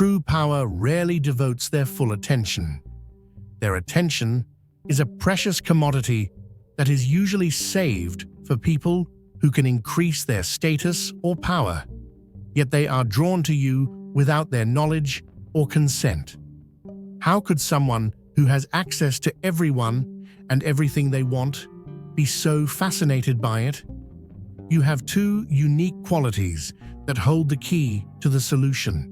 true power rarely devotes their full attention. Their attention is a precious commodity that is usually saved for people who can increase their status or power, yet they are drawn to you without their knowledge or consent. How could someone who has access to everyone and everything they want be so fascinated by it? You have two unique qualities that hold the key to the solution.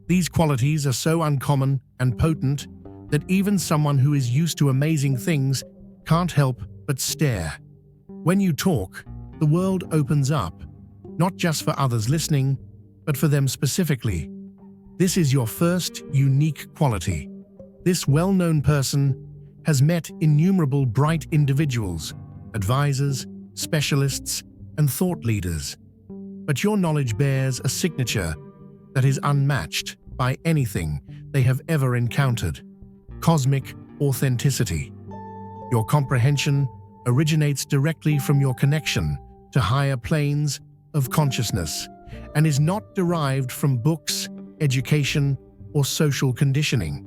These qualities are so uncommon and potent that even someone who is used to amazing things can't help but stare. When you talk, the world opens up, not just for others listening, but for them specifically. This is your first unique quality. This well-known person has met innumerable bright individuals, advisors, specialists, and thought leaders. But your knowledge bears a signature that is unmatched by anything they have ever encountered: cosmic authenticity. Your comprehension originates directly from your connection to higher planes of consciousness and is not derived from books, education, or social conditioning.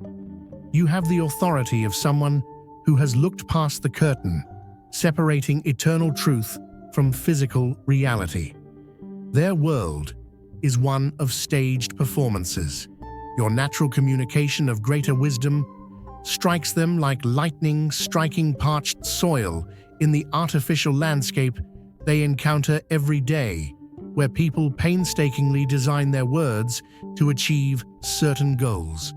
You have the authority of someone who has looked past the curtain, separating eternal truth from physical reality. Their world is one of staged performances. Your natural communication of greater wisdom strikes them like lightning striking parched soil in the artificial landscape they encounter every day, where people painstakingly design their words to achieve certain goals.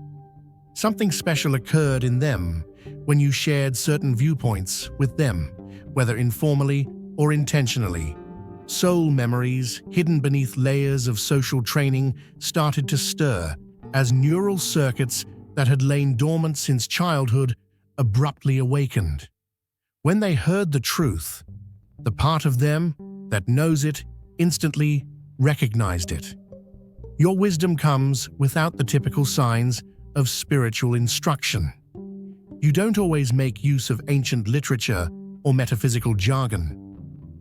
Something special occurred in them when you shared certain viewpoints with them, whether informally or intentionally. Soul memories hidden beneath layers of social training started to stir as neural circuits that had lain dormant since childhood abruptly awakened. When they heard the truth, the part of them that knows it instantly recognized it. Your wisdom comes without the typical signs of spiritual instruction. You don't always make use of ancient literature or metaphysical jargon.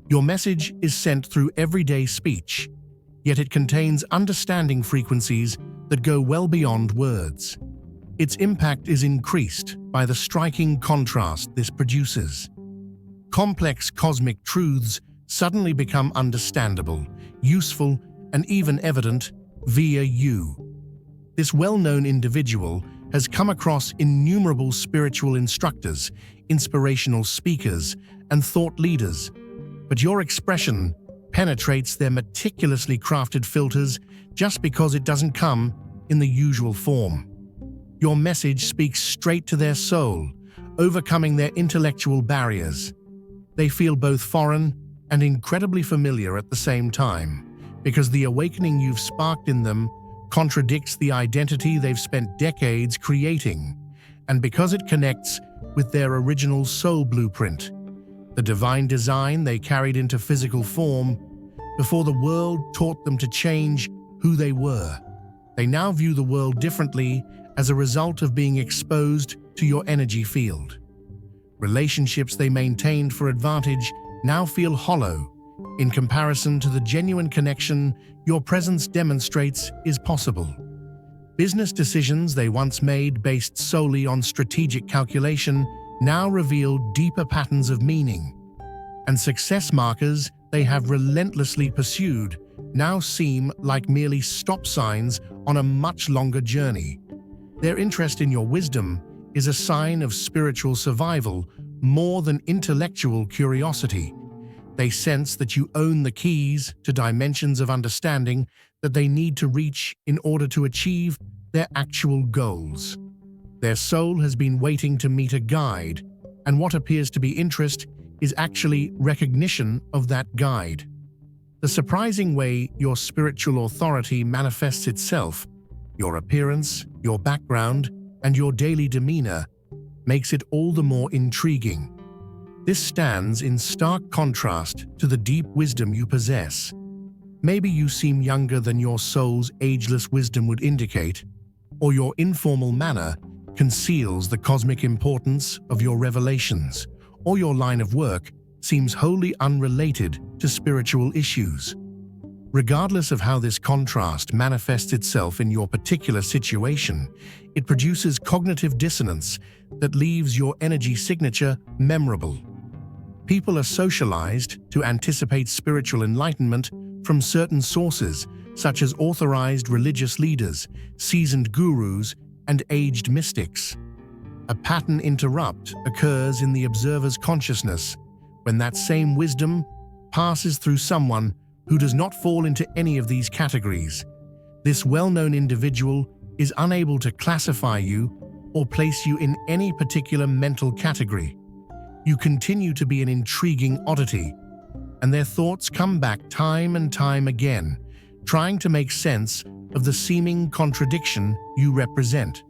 Your message is sent through everyday speech, yet it contains understanding frequencies that go well beyond words. Its impact is increased by the striking contrast this produces. Complex cosmic truths suddenly become understandable, useful, and even evident via you. This well-known individual has come across innumerable spiritual instructors, inspirational speakers, and thought leaders, but your expression penetrates their meticulously crafted filters just because it doesn't come in the usual form. Your message speaks straight to their soul, overcoming their intellectual barriers. They feel both foreign and incredibly familiar at the same time, because the awakening you've sparked in them contradicts the identity they've spent decades creating, and because it connects with their original soul blueprint, the divine design they carried into physical form before the world taught them to change who they were. They now view the world differently as a result of being exposed to your energy field. Relationships they maintained for advantage now feel hollow in comparison to the genuine connection your presence demonstrates is possible. Business decisions they once made based solely on strategic calculation now reveal deeper patterns of meaning, and success markers they have relentlessly pursued now seem like merely stop signs on a much longer journey. Their interest in your wisdom is a sign of spiritual survival more than intellectual curiosity. They sense that you own the keys to dimensions of understanding that they need to reach in order to achieve their actual goals. Their soul has been waiting to meet a guide, and what appears to be interest is actually recognition of that guide. The surprising way your spiritual authority manifests itself, your appearance, your background, and your daily demeanor, makes it all the more intriguing. This stands in stark contrast to the deep wisdom you possess. Maybe you seem younger than your soul's ageless wisdom would indicate, or your informal manner conceals the cosmic importance of your revelations, or your line of work seems wholly unrelated to spiritual issues. Regardless of how this contrast manifests itself in your particular situation, it produces cognitive dissonance that leaves your energy signature memorable. People are socialized to anticipate spiritual enlightenment from certain sources, such as authorized religious leaders, seasoned gurus, and aged mystics. A pattern interrupt occurs in the observer's consciousness when that same wisdom passes through someone who does not fall into any of these categories. This well-known individual is unable to classify you or place you in any particular mental category. You continue to be an intriguing oddity, and their thoughts come back time and time again, trying to make sense of the seeming contradiction you represent.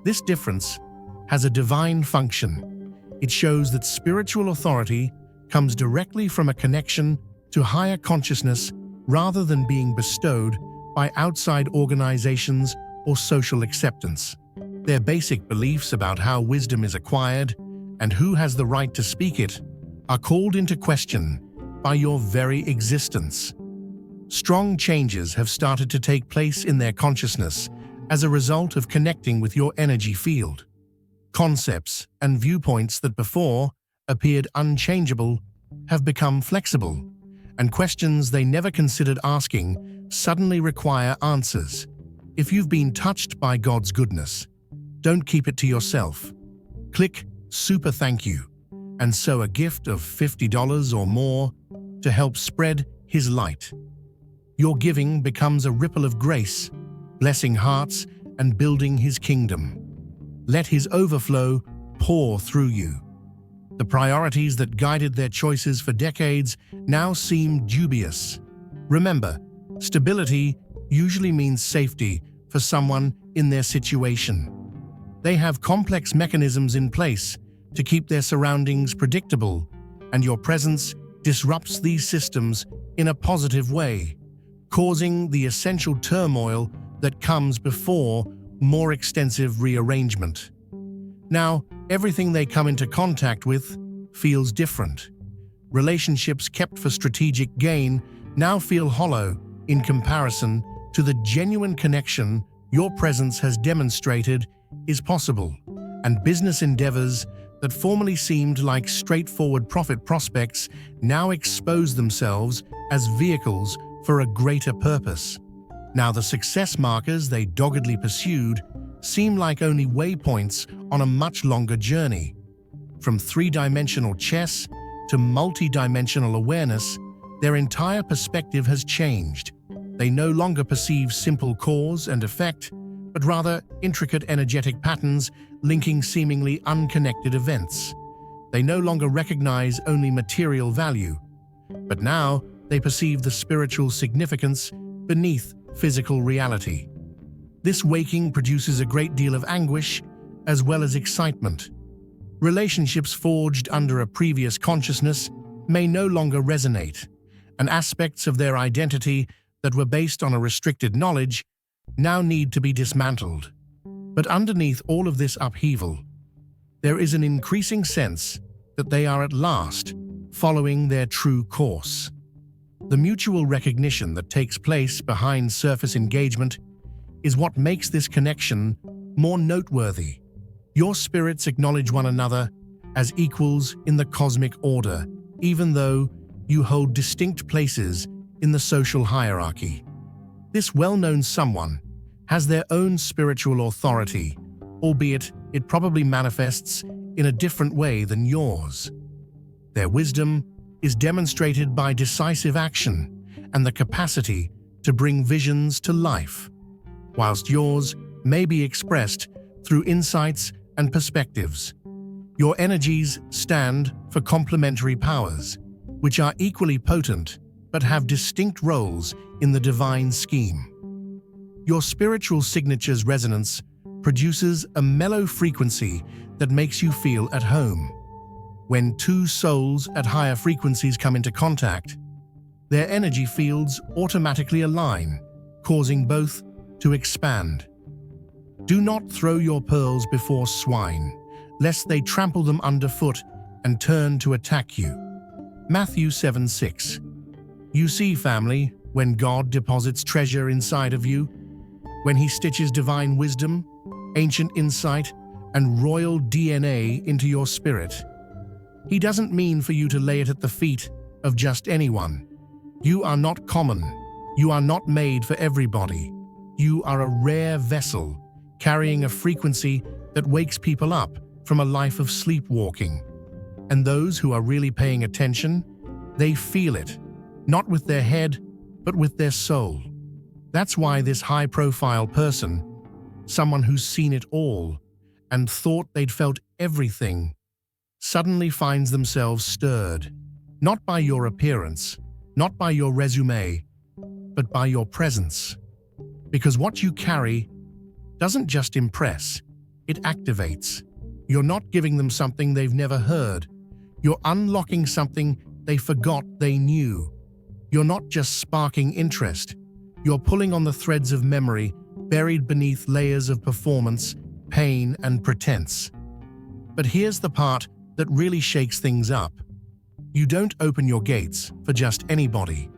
This difference has a divine function. It shows that spiritual authority comes directly from a connection to higher consciousness rather than being bestowed by outside organizations or social acceptance. Their basic beliefs about how wisdom is acquired and who has the right to speak it are called into question by your very existence. Strong changes have started to take place in their consciousness as a result of connecting with your energy field. Concepts and viewpoints that before appeared unchangeable have become flexible, and questions they never considered asking suddenly require answers. If you've been touched by God's goodness, don't keep it to yourself. Click Super Thank You and sow a gift of $50 or more to help spread His light. Your giving becomes a ripple of grace, blessing hearts and building His kingdom. Let His overflow pour through you. The priorities that guided their choices for decades now seem dubious. Remember, stability usually means safety for someone in their situation. They have complex mechanisms in place to keep their surroundings predictable, and your presence disrupts these systems in a positive way, causing the essential turmoil that comes before more extensive rearrangement. Now, everything they come into contact with feels different. Relationships kept for strategic gain now feel hollow in comparison to the genuine connection your presence has demonstrated is possible, and business endeavors that formerly seemed like straightforward profit prospects now expose themselves as vehicles for a greater purpose. Now the success markers they doggedly pursued seem like only waypoints on a much longer journey. From three-dimensional chess to multi-dimensional awareness, their entire perspective has changed. They no longer perceive simple cause and effect, but rather intricate energetic patterns linking seemingly unconnected events. They no longer recognize only material value, but now they perceive the spiritual significance beneath physical reality. This waking produces a great deal of anguish as well as excitement. Relationships forged under a previous consciousness may no longer resonate, and aspects of their identity that were based on a restricted knowledge now need to be dismantled. But underneath all of this upheaval, there is an increasing sense that they are at last following their true course. The mutual recognition that takes place behind surface engagement is what makes this connection more noteworthy. Your spirits acknowledge one another as equals in the cosmic order, even though you hold distinct places in the social hierarchy. This well-known someone has their own spiritual authority, albeit it probably manifests in a different way than yours. Their wisdom is demonstrated by decisive action and the capacity to bring visions to life, whilst yours may be expressed through insights and perspectives. Your energies stand for complementary powers, which are equally potent but have distinct roles in the divine scheme. Your spiritual signature's resonance produces a mellow frequency that makes you feel at home. When two souls at higher frequencies come into contact, their energy fields automatically align, causing both to expand. Do not throw your pearls before swine, lest they trample them underfoot and turn to attack you. Matthew 7:6. You see, family, when God deposits treasure inside of you, when He stitches divine wisdom, ancient insight, and royal DNA into your spirit. He doesn't mean for you to lay it at the feet of just anyone. You are not common. You are not made for everybody. You are a rare vessel, carrying a frequency that wakes people up from a life of sleepwalking. And those who are really paying attention, they feel it, not with their head, but with their soul. That's why this high-profile person, someone who's seen it all and thought they'd felt everything, suddenly finds themselves stirred, not by your appearance, not by your resume, but by your presence. Because what you carry doesn't just impress, it activates. You're not giving them something they've never heard. You're unlocking something they forgot they knew. You're not just sparking interest. You're pulling on the threads of memory buried beneath layers of performance, pain, and pretense. But here's the part that really shakes things up. You don't open your gates for just anybody.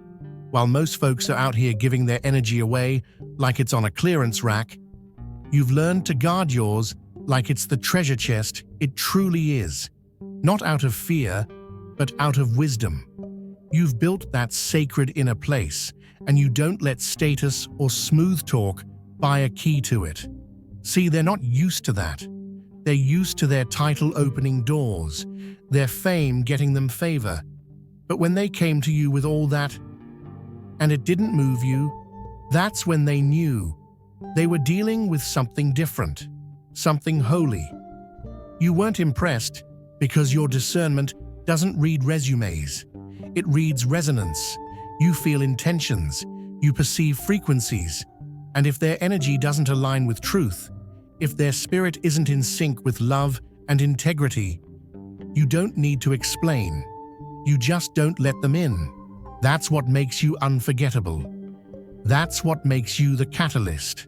While most folks are out here giving their energy away like it's on a clearance rack, you've learned to guard yours like it's the treasure chest it truly is. Not out of fear, but out of wisdom. You've built that sacred inner place, and you don't let status or smooth talk buy a key to it. See, they're not used to that. They're used to their title opening doors, their fame getting them favor. But when they came to you with all that, and it didn't move you, that's when they knew they were dealing with something different, something holy. You weren't impressed because your discernment doesn't read resumes. It reads resonance. You feel intentions. You perceive frequencies. And if their energy doesn't align with truth, if their spirit isn't in sync with love and integrity, you don't need to explain. You just don't let them in. That's what makes you unforgettable. That's what makes you the catalyst.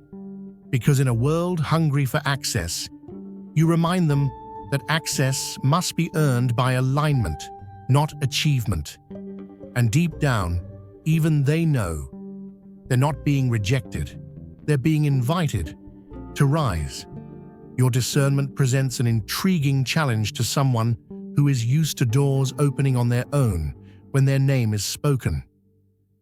Because in a world hungry for access, you remind them that access must be earned by alignment, not achievement. And deep down, even they know they're not being rejected. They're being invited to rise. Your discernment presents an intriguing challenge to someone who is used to doors opening on their own when their name is spoken.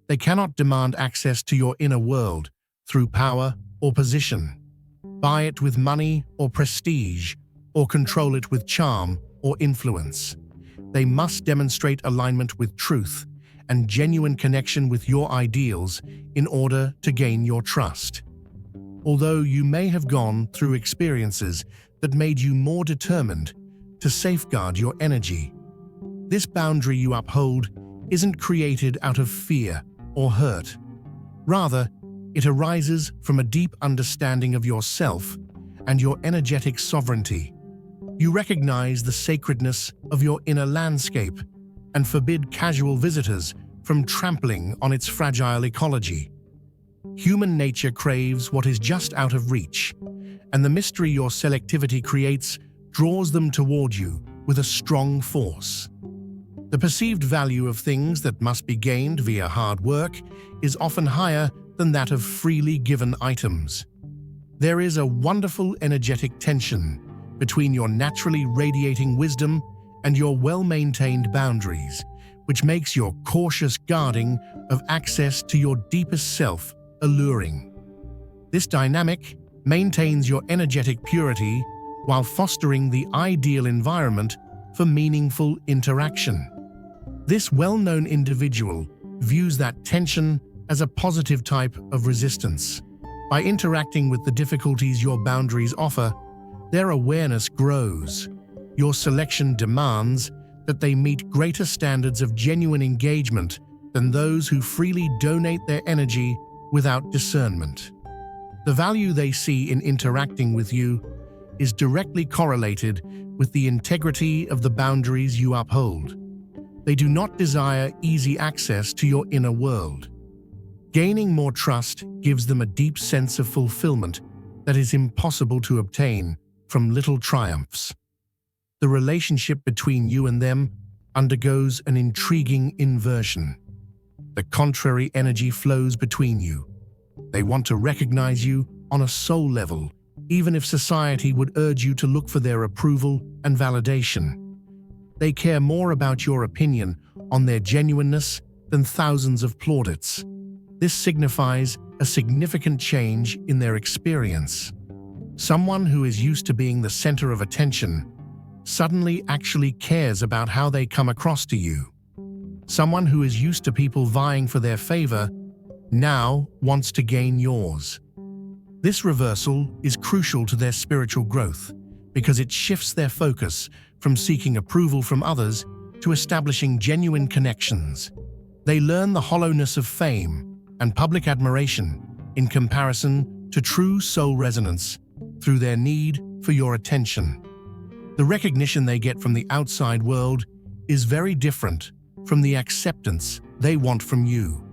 They cannot demand access to your inner world through power or position, buy it with money or prestige, or control it with charm or influence. They must demonstrate alignment with truth and genuine connection with your ideals in order to gain your trust. Although you may have gone through experiences that made you more determined to safeguard your energy, this boundary you uphold isn't created out of fear or hurt. Rather, it arises from a deep understanding of yourself and your energetic sovereignty. You recognize the sacredness of your inner landscape and forbid casual visitors from trampling on its fragile ecology. Human nature craves what is just out of reach, and the mystery your selectivity creates draws them toward you with a strong force. The perceived value of things that must be gained via hard work is often higher than that of freely given items. There is a wonderful energetic tension between your naturally radiating wisdom and your well-maintained boundaries, which makes your cautious guarding of access to your deepest self alluring. This dynamic maintains your energetic purity while fostering the ideal environment for meaningful interaction. This well-known individual views that tension as a positive type of resistance. By interacting with the difficulties your boundaries offer, their awareness grows. Your selection demands that they meet greater standards of genuine engagement than those who freely donate their energy without discernment. The value they see in interacting with you is directly correlated with the integrity of the boundaries you uphold. They do not desire easy access to your inner world. Gaining more trust gives them a deep sense of fulfillment that is impossible to obtain from little triumphs. The relationship between you and them undergoes an intriguing inversion. The contrary energy flows between you. They want to recognize you on a soul level, even if society would urge you to look for their approval and validation. They care more about your opinion on their genuineness than thousands of plaudits. This signifies a significant change in their experience. Someone who is used to being the center of attention suddenly actually cares about how they come across to you. Someone who is used to people vying for their favor now wants to gain yours. This reversal is crucial to their spiritual growth because it shifts their focus from seeking approval from others to establishing genuine connections. They learn the hollowness of fame and public admiration in comparison to true soul resonance through their need for your attention. The recognition they get from the outside world is very different from the acceptance they want from you.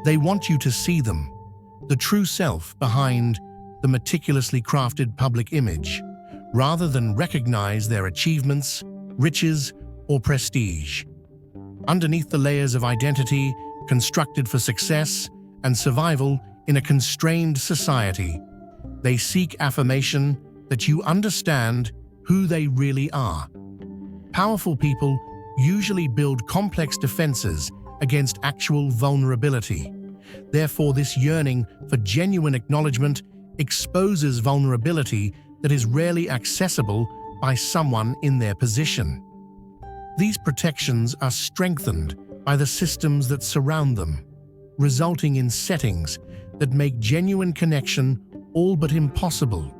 They want you to see them, the true self behind the meticulously crafted public image, rather than recognize their achievements, riches, or prestige. Underneath the layers of identity constructed for success and survival in a constrained society, they seek affirmation that you understand who they really are. Powerful people usually build complex defenses against actual vulnerability. Therefore, this yearning for genuine acknowledgement exposes vulnerability that is rarely accessible by someone in their position. These protections are strengthened by the systems that surround them, resulting in settings that make genuine connection all but impossible.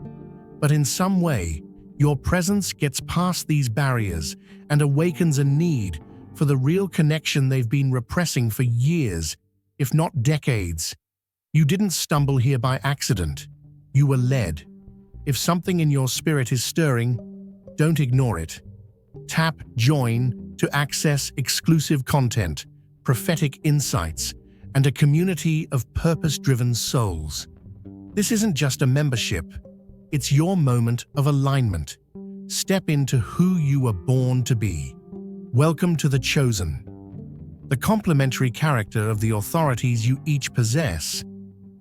But in some way, your presence gets past these barriers and awakens a need for the real connection they've been repressing for years, if not decades. You didn't stumble here by accident. You were led. If something in your spirit is stirring, don't ignore it. Tap Join to access exclusive content, prophetic insights, and a community of purpose-driven souls. This isn't just a membership. It's your moment of alignment. Step into who you were born to be. Welcome to the Chosen. The complementary character of the authorities you each possess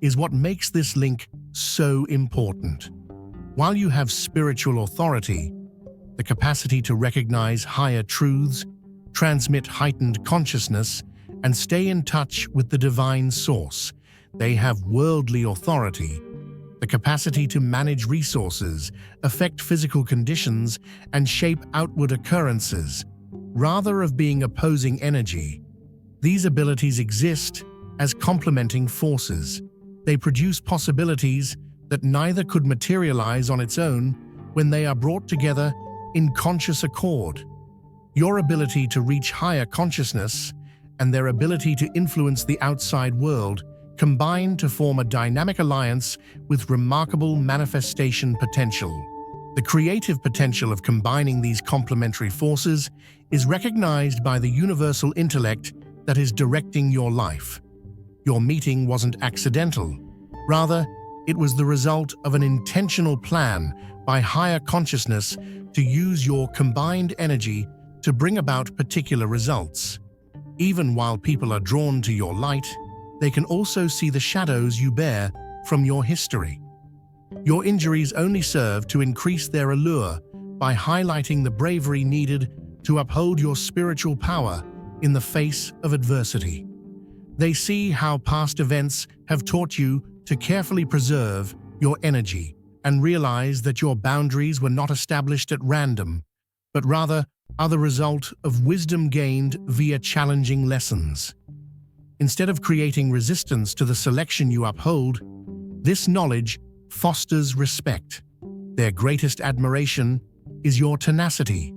is what makes this link so important. While you have spiritual authority, the capacity to recognize higher truths, transmit heightened consciousness, and stay in touch with the divine source, they have worldly authority, the capacity to manage resources, affect physical conditions, and shape outward occurrences, rather of being opposing energy. These abilities exist as complementing forces. They produce possibilities that neither could materialize on its own when they are brought together in conscious accord. Your ability to reach higher consciousness and their ability to influence the outside world combine to form a dynamic alliance with remarkable manifestation potential. The creative potential of combining these complementary forces is recognized by the universal intellect that is directing your life. Your meeting wasn't accidental. Rather, it was the result of an intentional plan by higher consciousness to use your combined energy to bring about particular results. Even while people are drawn to your light, they can also see the shadows you bear from your history. Your injuries only serve to increase their allure by highlighting the bravery needed to uphold your spiritual power in the face of adversity. They see how past events have taught you to carefully preserve your energy and realize that your boundaries were not established at random, but rather are the result of wisdom gained via challenging lessons. Instead of creating resistance to the selection you uphold, this knowledge fosters respect. Their greatest admiration is your tenacity,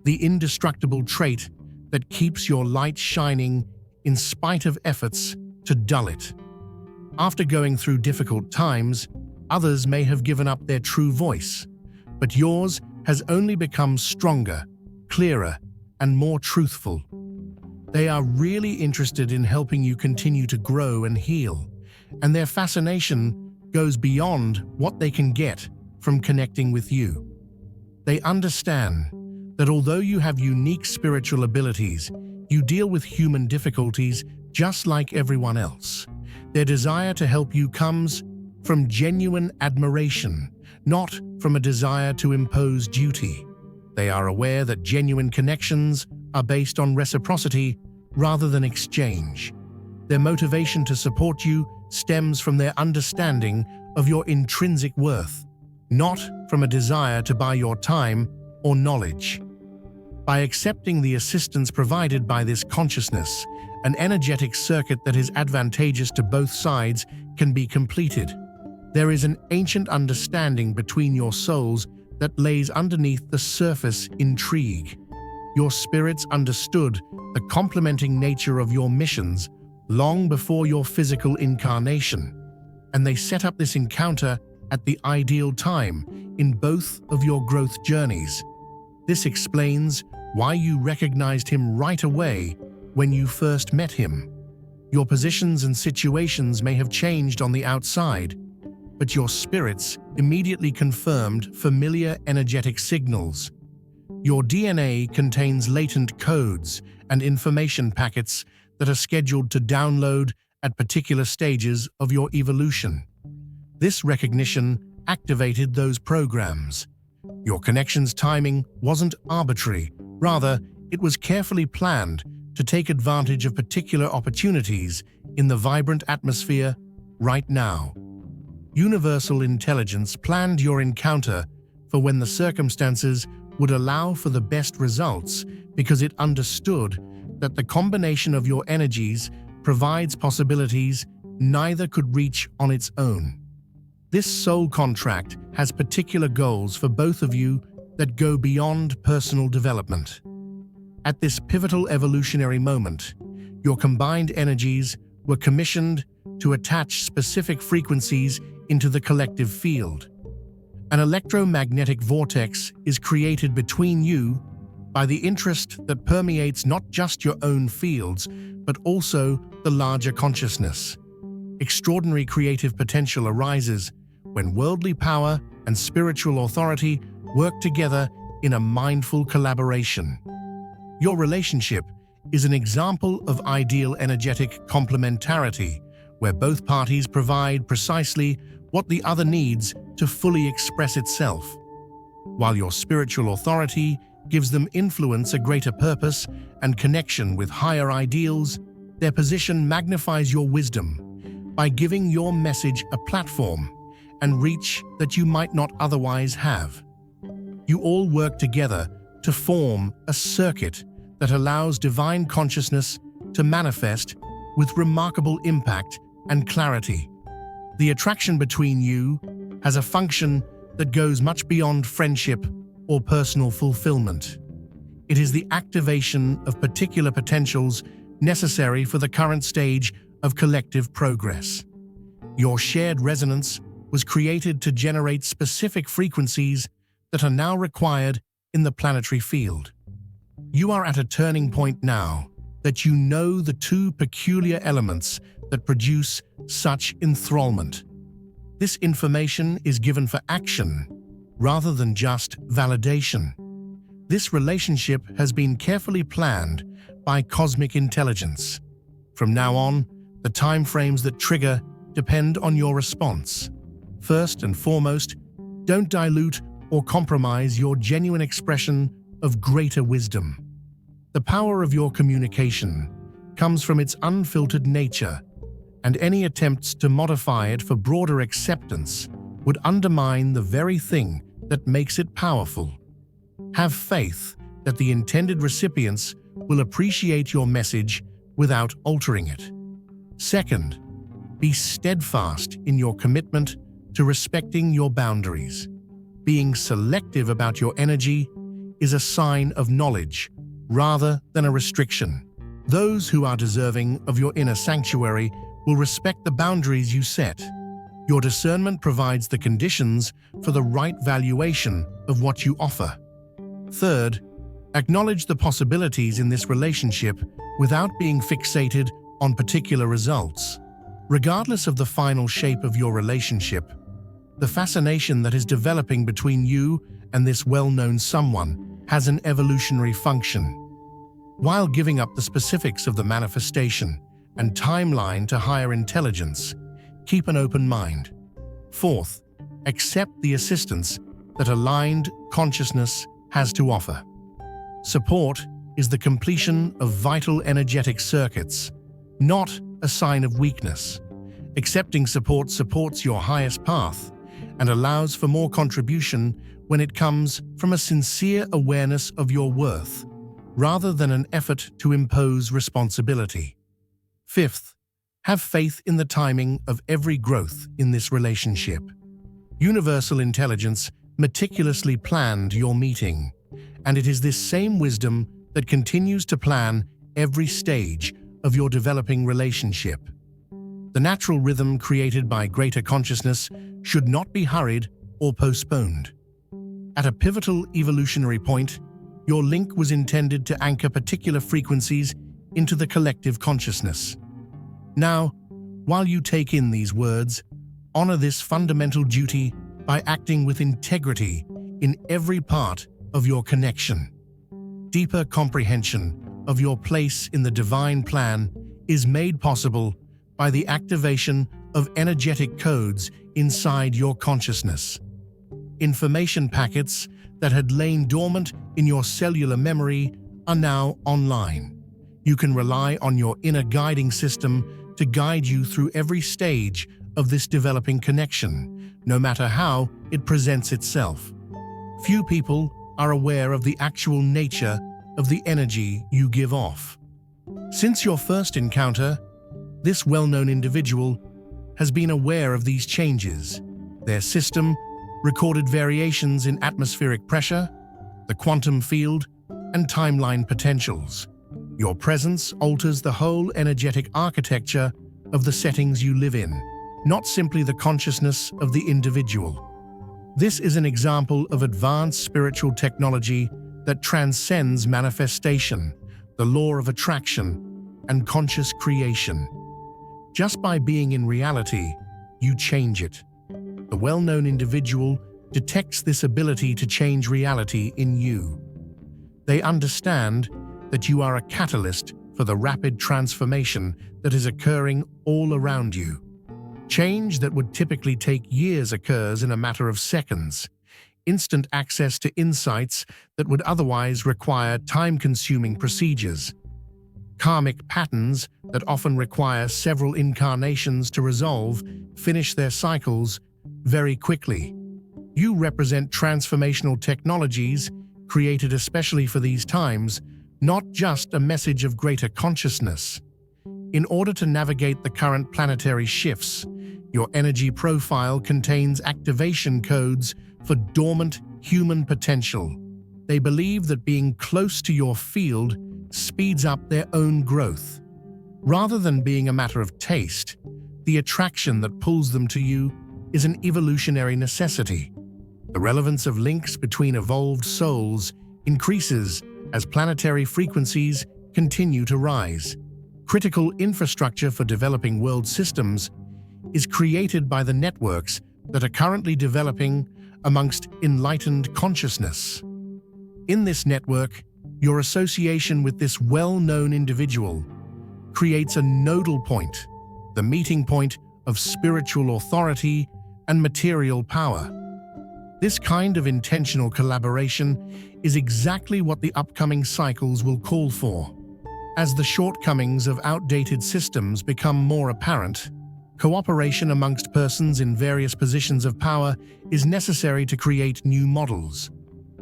the indestructible trait that keeps your light shining in spite of efforts to dull it. After going through difficult times, others may have given up their true voice, but yours has only become stronger, clearer, and more truthful. They are really interested in helping you continue to grow and heal, and their fascination goes beyond what they can get from connecting with you. They understand that although you have unique spiritual abilities, you deal with human difficulties just like everyone else. Their desire to help you comes from genuine admiration, not from a desire to impose duty. They are aware that genuine connections are based on reciprocity rather than exchange. Their motivation to support you stems from their understanding of your intrinsic worth, not from a desire to buy your time or knowledge. By accepting the assistance provided by this consciousness, an energetic circuit that is advantageous to both sides can be completed. There is an ancient understanding between your souls that lays underneath the surface intrigue. Your spirits understood the complementing nature of your missions long before your physical incarnation, and they set up this encounter at the ideal time in both of your growth journeys. This explains why you recognized him right away when you first met him. Your positions and situations may have changed on the outside, but your spirits immediately confirmed familiar energetic signals. Your DNA contains latent codes and information packets that are scheduled to download at particular stages of your evolution. This recognition activated those programs. Your connection's timing wasn't arbitrary. Rather, it was carefully planned to take advantage of particular opportunities in the vibrant atmosphere right now. Universal intelligence planned your encounter for when the circumstances would allow for the best results because it understood that the combination of your energies provides possibilities neither could reach on its own. This soul contract has particular goals for both of you that go beyond personal development. At this pivotal evolutionary moment, your combined energies were commissioned to attach specific frequencies into the collective field. An electromagnetic vortex is created between you by the interest that permeates not just your own fields, but also the larger consciousness. Extraordinary creative potential arises when worldly power and spiritual authority work together in a mindful collaboration. Your relationship is an example of ideal energetic complementarity, where both parties provide precisely what the other needs to fully express itself. While your spiritual authority gives them influence, a greater purpose, and connection with higher ideals, their position magnifies your wisdom by giving your message a platform and reach that you might not otherwise have. You all work together to form a circuit that allows divine consciousness to manifest with remarkable impact and clarity. The attraction between you has a function that goes much beyond friendship or personal fulfillment. It is the activation of particular potentials necessary for the current stage of collective progress. Your shared resonance was created to generate specific frequencies that are now required in the planetary field. You are at a turning point now that you know the two peculiar elements that produce such enthrallment. This information is given for action rather than just validation. This relationship has been carefully planned by cosmic intelligence. From now on, the time frames that trigger depend on your response. First and foremost, don't dilute or compromise your genuine expression of greater wisdom. The power of your communication comes from its unfiltered nature, and any attempts to modify it for broader acceptance would undermine the very thing that makes it powerful. Have faith that the intended recipients will appreciate your message without altering it. Second, be steadfast in your commitment to respecting your boundaries. Being selective about your energy is a sign of knowledge rather than a restriction. Those who are deserving of your inner sanctuary will respect the boundaries you set. Your discernment provides the conditions for the right valuation of what you offer. Third, acknowledge the possibilities in this relationship without being fixated on particular results. Regardless of the final shape of your relationship, the fascination that is developing between you and this well-known someone has an evolutionary function. While giving up the specifics of the manifestation, and timeline to higher intelligence, keep an open mind. Fourth, accept the assistance that aligned consciousness has to offer. Support is the completion of vital energetic circuits, not a sign of weakness. Accepting support supports your highest path and allows for more contribution when it comes from a sincere awareness of your worth, rather than an effort to impose responsibility. Fifth, have faith in the timing of every growth in this relationship. Universal intelligence meticulously planned your meeting, and it is this same wisdom that continues to plan every stage of your developing relationship. The natural rhythm created by greater consciousness should not be hurried or postponed. At a pivotal evolutionary point, your link was intended to anchor particular frequencies into the collective consciousness. Now, while you take in these words, honor this fundamental duty by acting with integrity in every part of your connection. Deeper comprehension of your place in the divine plan is made possible by the activation of energetic codes inside your consciousness. Information packets that had lain dormant in your cellular memory are now online. You can rely on your inner guiding system to guide you through every stage of this developing connection, no matter how it presents itself. Few people are aware of the actual nature of the energy you give off. Since your first encounter, this well-known individual has been aware of these changes. Their system recorded variations in atmospheric pressure, the quantum field, and timeline potentials. Your presence alters the whole energetic architecture of the settings you live in, not simply the consciousness of the individual. This is an example of advanced spiritual technology that transcends manifestation, the law of attraction, and conscious creation. Just by being in reality, you change it. The well-known individual detects this ability to change reality in you. They understand that you are a catalyst for the rapid transformation that is occurring all around you. Change that would typically take years occurs in a matter of seconds. Instant access to insights that would otherwise require time-consuming procedures. Karmic patterns that often require several incarnations to resolve finish their cycles very quickly. You represent transformational technologies created especially for these times, not just a message of greater consciousness. In order to navigate the current planetary shifts, your energy profile contains activation codes for dormant human potential. They believe that being close to your field speeds up their own growth. Rather than being a matter of taste, the attraction that pulls them to you is an evolutionary necessity. The relevance of links between evolved souls increases as planetary frequencies continue to rise. Critical infrastructure for developing world systems is created by the networks that are currently developing amongst enlightened consciousness. In this network, your association with this well-known individual creates a nodal point, the meeting point of spiritual authority and material power. This kind of intentional collaboration is exactly what the upcoming cycles will call for. As the shortcomings of outdated systems become more apparent, cooperation amongst persons in various positions of power is necessary to create new models.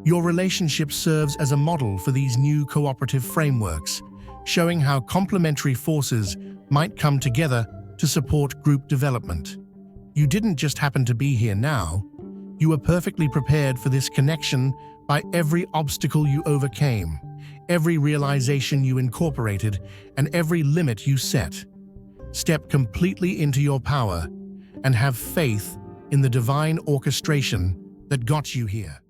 Your relationship serves as a model for these new cooperative frameworks, showing how complementary forces might come together to support group development. You didn't just happen to be here now. You were perfectly prepared for this connection by every obstacle you overcame, every realization you incorporated, and every limit you set. Step completely into your power and have faith in the divine orchestration that got you here.